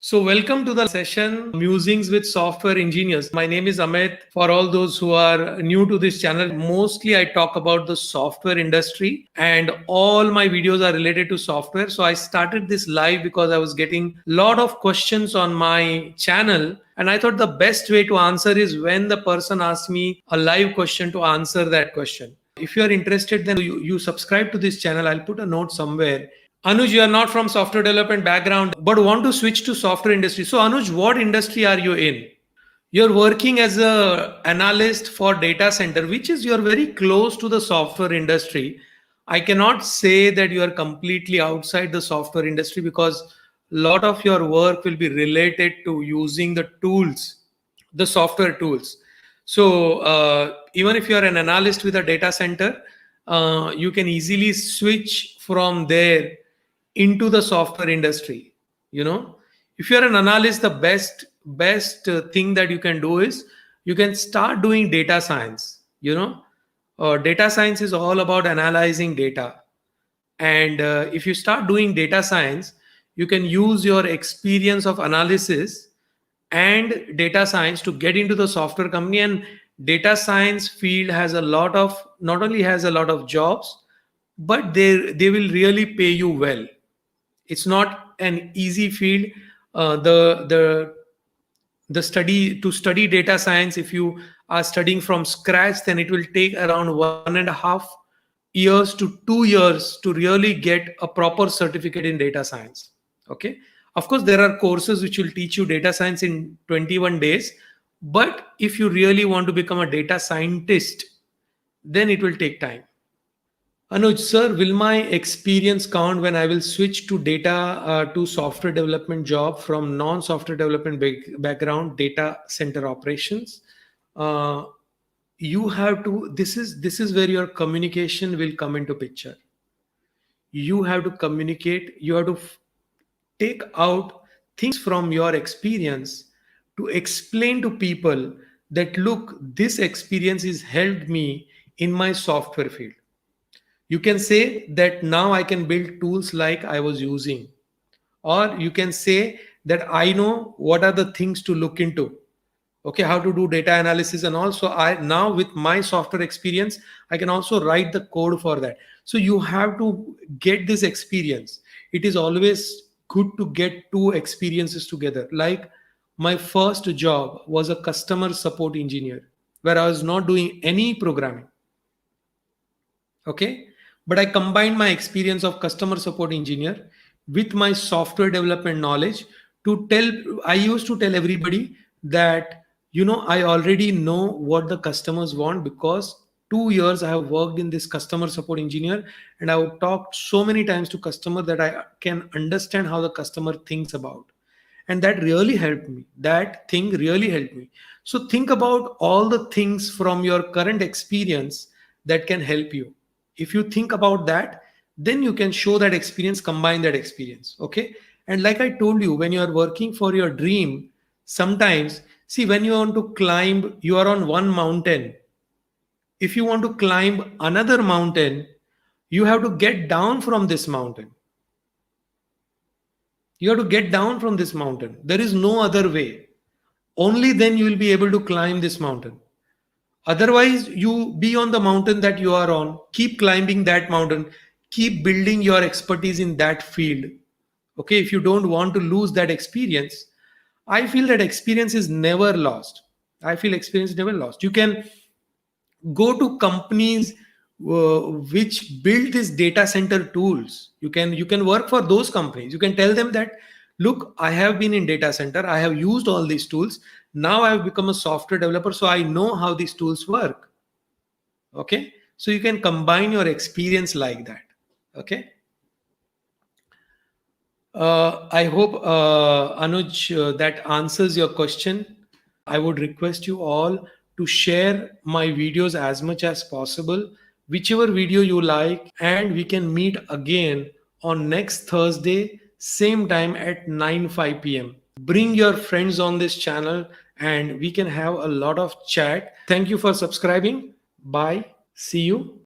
So, welcome to the session Musings with Software Engineers. My name is Amit. For all those who are new to this channel, mostly I talk about the software industry and all my videos are related to software. So, I started this live because I was getting a lot of questions on my channel. And I thought the best way to answer is when the person asks me a live question to answer that question. If you are interested, then you subscribe to this channel. I'll put a note somewhere. Anuj, you are not from software development background, but want to switch to software industry. So Anuj, what industry are you in? You're working as a analyst for data center, which is you're very close to the software industry. I cannot say that you are completely outside the software industry because a lot of your work will be related to using the tools, the software tools. So even if you are an analyst with a data center, you can easily switch from there into the software industry. You know, if you're an analyst, the best thing that you can do is you can start doing data science. Data science is all about analyzing data, and if you start doing data science, you can use your experience of analysis and data science to get into the software company. And data science field has a lot of, not only has a lot of jobs, but they will really pay you well. It's not an easy field. The study to study data science, if you are studying from scratch, then it will take around 1.5 years to 2 years to really get a proper certificate in data science. Okay, of course there are courses which will teach you data science in 21 days, but if you really want to become a data scientist, then it will take time. Anuj, sir, will my experience count when I will switch to data to software development job from non-software development background, data center operations? Uh, you have to. This is where your communication will come into picture. You have to communicate. You have to take out things from your experience to explain to people that look, this experience has helped me in my software field. You can say that now I can build tools like I was using, or you can say that I know what are the things to look into. Okay, how to do data analysis, and also I now with my software experience, I can also write the code for that. So you have to get this experience. It is always good to get two experiences together. Like my first job was a customer support engineer where I was not doing any programming. Okay, but I combined my experience of customer support engineer with my software development knowledge to tell. I used to tell everybody that, I already know what the customers want because 2 years I have worked in this customer support engineer, and I have talked so many times to customer that I can understand how the customer thinks about. And that really helped me. That thing really helped me. So think about all the things from your current experience that can help you. If you think about that, then you can show that experience, combine that experience. Okay, and like I told you, when you are working for your dream, sometimes, see, when you want to climb, you are on one mountain. If you want to climb another mountain, you have to get down from this mountain. You have to get down from this mountain. There is no other way. Only then you will be able to climb this mountain. Otherwise, you be on the mountain that you are on, keep climbing that mountain, keep building your expertise in that field. Okay, if you don't want to lose that experience, I feel that experience is never lost. I feel experience is never lost. You can go to companies which build these data center tools. You can work for those companies. You can tell them that, look, I have been in data center, I have used all these tools, now I have become a software developer, so I know how these tools work. Okay, so you can combine your experience like that. Okay, I hope, Anuj, that answers your question. I would request you all to share my videos as much as possible, whichever video you like, and we can meet again on next Thursday, same time at 9:05 p.m. Bring your friends on this channel and we can have a lot of chat. Thank you for subscribing. Bye. See you.